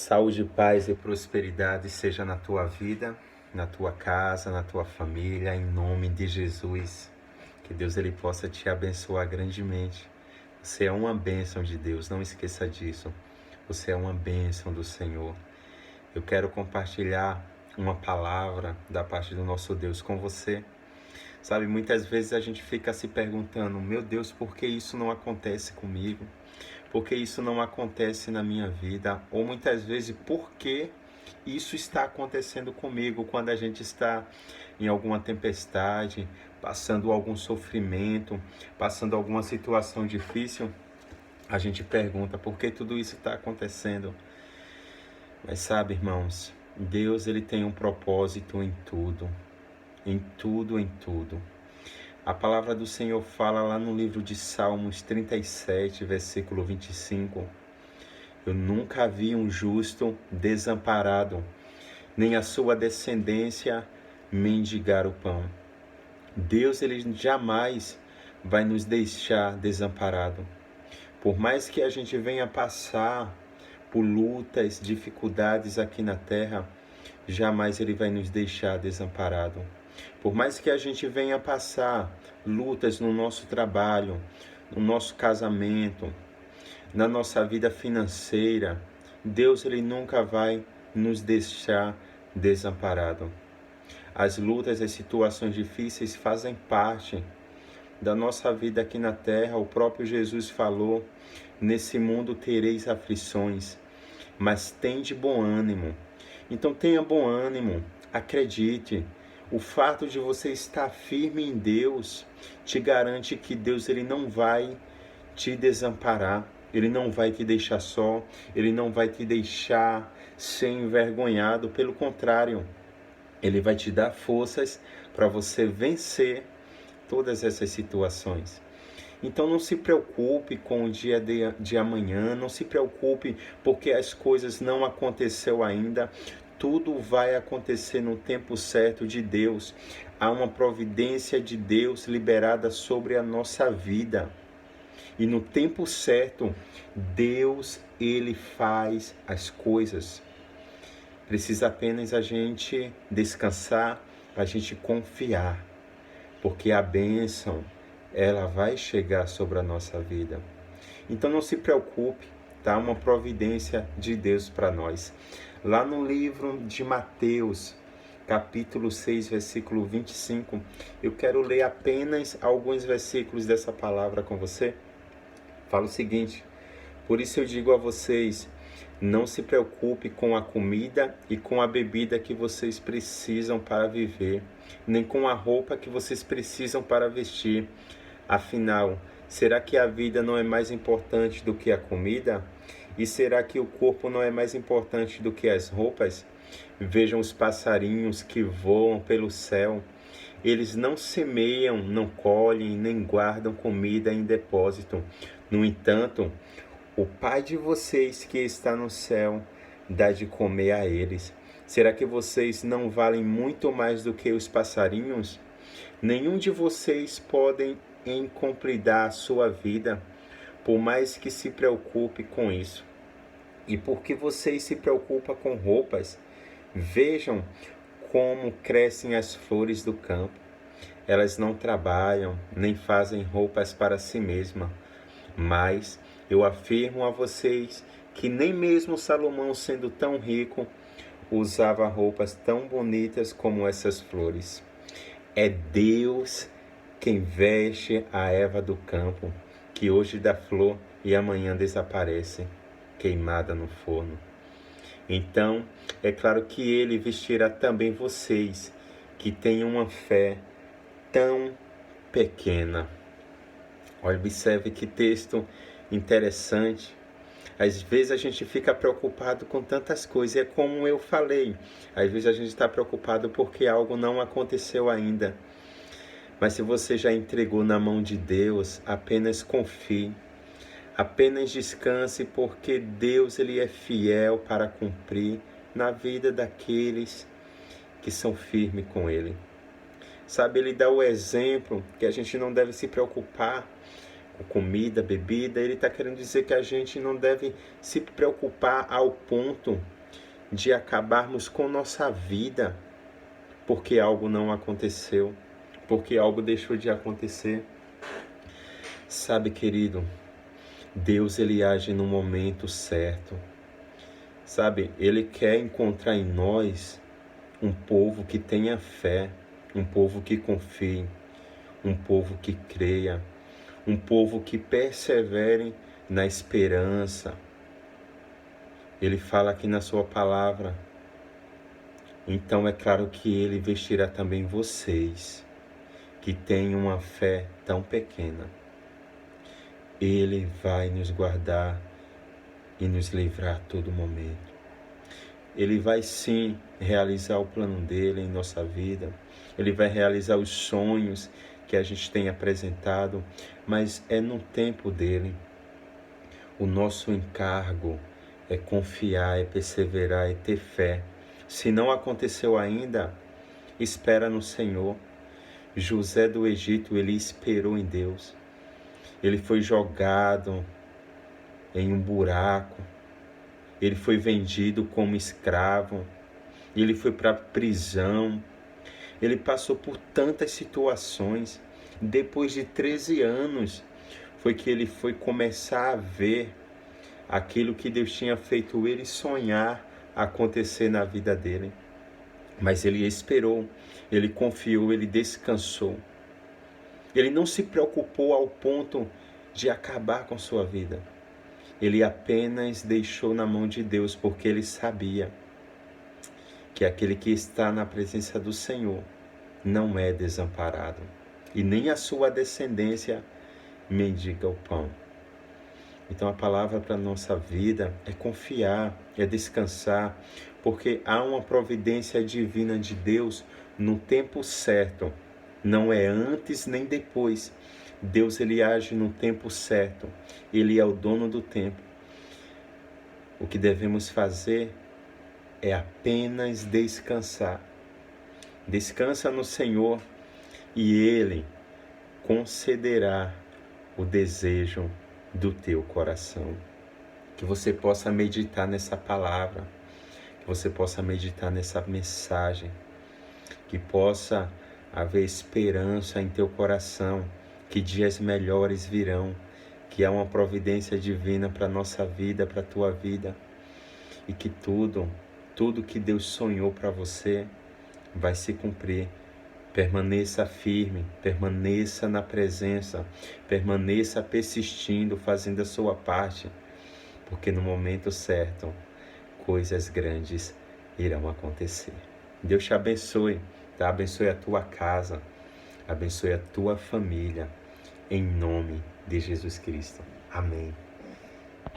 Saúde, paz e prosperidade seja na tua vida, na tua casa, na tua família, em nome de Jesus. Que Deus ele possa te abençoar grandemente. Você é uma bênção de Deus, não esqueça disso. Você é uma bênção do Senhor. Eu quero compartilhar uma palavra da parte do nosso Deus com você. Sabe, muitas vezes a gente fica se perguntando, meu Deus, por que isso não acontece comigo? Por que isso não acontece na minha vida? Ou muitas vezes, por que isso está acontecendo comigo quando a gente está em alguma tempestade, passando algum sofrimento, passando alguma situação difícil? A gente pergunta, por que tudo isso está acontecendo? Mas sabe, irmãos, Deus ele tem um propósito em tudo, em tudo, em tudo. A palavra do Senhor fala lá no livro de Salmos 37, versículo 25. Eu nunca vi um justo desamparado, nem a sua descendência mendigar o pão. Deus ele jamais vai nos deixar desamparado. Por mais que a gente venha passar por lutas, dificuldades aqui na terra, jamais ele vai nos deixar desamparado. Por mais que a gente venha passar lutas no nosso trabalho, no nosso casamento, na nossa vida financeira, Deus ele nunca vai nos deixar desamparado. As lutas e situações difíceis fazem parte da nossa vida aqui na terra. O próprio Jesus falou, nesse mundo tereis aflições, mas tende bom ânimo. Então tenha bom ânimo, acredite. O fato de você estar firme em Deus te garante que Deus ele não vai te desamparar, ele não vai te deixar só, ele não vai te deixar ser envergonhado, pelo contrário, ele vai te dar forças para você vencer todas essas situações. Então não se preocupe com o dia de amanhã, não se preocupe porque as coisas não aconteceram ainda. Tudo vai acontecer no tempo certo de Deus. Há uma providência de Deus liberada sobre a nossa vida. E no tempo certo, Deus, ele faz as coisas. Precisa apenas a gente descansar, a gente confiar. Porque a bênção, ela vai chegar sobre a nossa vida. Então não se preocupe, tá? Uma providência de Deus para nós. Lá no livro de Mateus, capítulo 6, versículo 25, eu quero ler apenas alguns versículos dessa palavra com você. Fala o seguinte: por isso eu digo a vocês, não se preocupe com a comida e com a bebida que vocês precisam para viver, nem com a roupa que vocês precisam para vestir. Afinal, será que a vida não é mais importante do que a comida? E será que o corpo não é mais importante do que as roupas? Vejam os passarinhos que voam pelo céu. Eles não semeiam, não colhem, nem guardam comida em depósito. No entanto, o Pai de vocês que está no céu dá de comer a eles. Será que vocês não valem muito mais do que os passarinhos? Nenhum de vocês pode encompridar a sua vida, por mais que se preocupe com isso. E porque vocês se preocupam com roupas, vejam como crescem as flores do campo. Elas não trabalham, nem fazem roupas para si mesmas. Mas eu afirmo a vocês que nem mesmo Salomão, sendo tão rico, usava roupas tão bonitas como essas flores. É Deus quem veste a erva do campo, que hoje dá flor e amanhã desaparece, queimada no forno. Então, é claro que ele vestirá também vocês, que têm uma fé tão pequena. Observe que texto interessante. Às vezes a gente fica preocupado com tantas coisas, é como eu falei, às vezes a gente está preocupado porque algo não aconteceu ainda. Mas se você já entregou na mão de Deus, apenas confie, apenas descanse, porque Deus ele é fiel para cumprir na vida daqueles que são firmes com Ele. Sabe, Ele dá o exemplo que a gente não deve se preocupar com comida, bebida. Ele está querendo dizer que a gente não deve se preocupar ao ponto de acabarmos com nossa vida porque algo não aconteceu, porque algo deixou de acontecer. Sabe, querido, Deus ele age no momento certo. Sabe, Ele quer encontrar em nós um povo que tenha fé, um povo que confie, um povo que creia, um povo que persevere na esperança. Ele fala aqui na sua palavra. Então é claro que Ele vestirá também vocês, que têm uma fé tão pequena. Ele vai nos guardar e nos livrar a todo momento. Ele vai sim realizar o plano dele em nossa vida. Ele vai realizar os sonhos que a gente tem apresentado, mas é no tempo dele. O nosso encargo é confiar, é perseverar, é ter fé. Se não aconteceu ainda, espera no Senhor. José do Egito, ele esperou em Deus. Ele foi jogado em um buraco. Ele foi vendido como escravo. Ele foi para a prisão. Ele passou por tantas situações. Depois de 13 anos, foi que ele foi começar a ver aquilo que Deus tinha feito ele sonhar acontecer na vida dele. Mas ele esperou, ele confiou, ele descansou. Ele não se preocupou ao ponto de acabar com sua vida. Ele apenas deixou na mão de Deus, porque ele sabia que aquele que está na presença do Senhor não é desamparado, e nem a sua descendência mendiga o pão. Então a palavra para a nossa vida é confiar, é descansar, porque há uma providência divina de Deus no tempo certo. Não é antes nem depois. Deus ele age no tempo certo. Ele é o dono do tempo. O que devemos fazer é apenas descansar. Descansa no Senhor e Ele concederá o desejo do teu coração. Que você possa meditar nessa palavra, que você possa meditar nessa mensagem, que possa haver esperança em teu coração, que dias melhores virão, que há uma providência divina para a nossa vida, para a tua vida, e que tudo que Deus sonhou para você vai se cumprir. Permaneça firme, permaneça na presença, permaneça persistindo, fazendo a sua parte, porque no momento certo, coisas grandes irão acontecer. Deus te abençoe, tá? Abençoe a tua casa, abençoe a tua família, em nome de Jesus Cristo. Amém.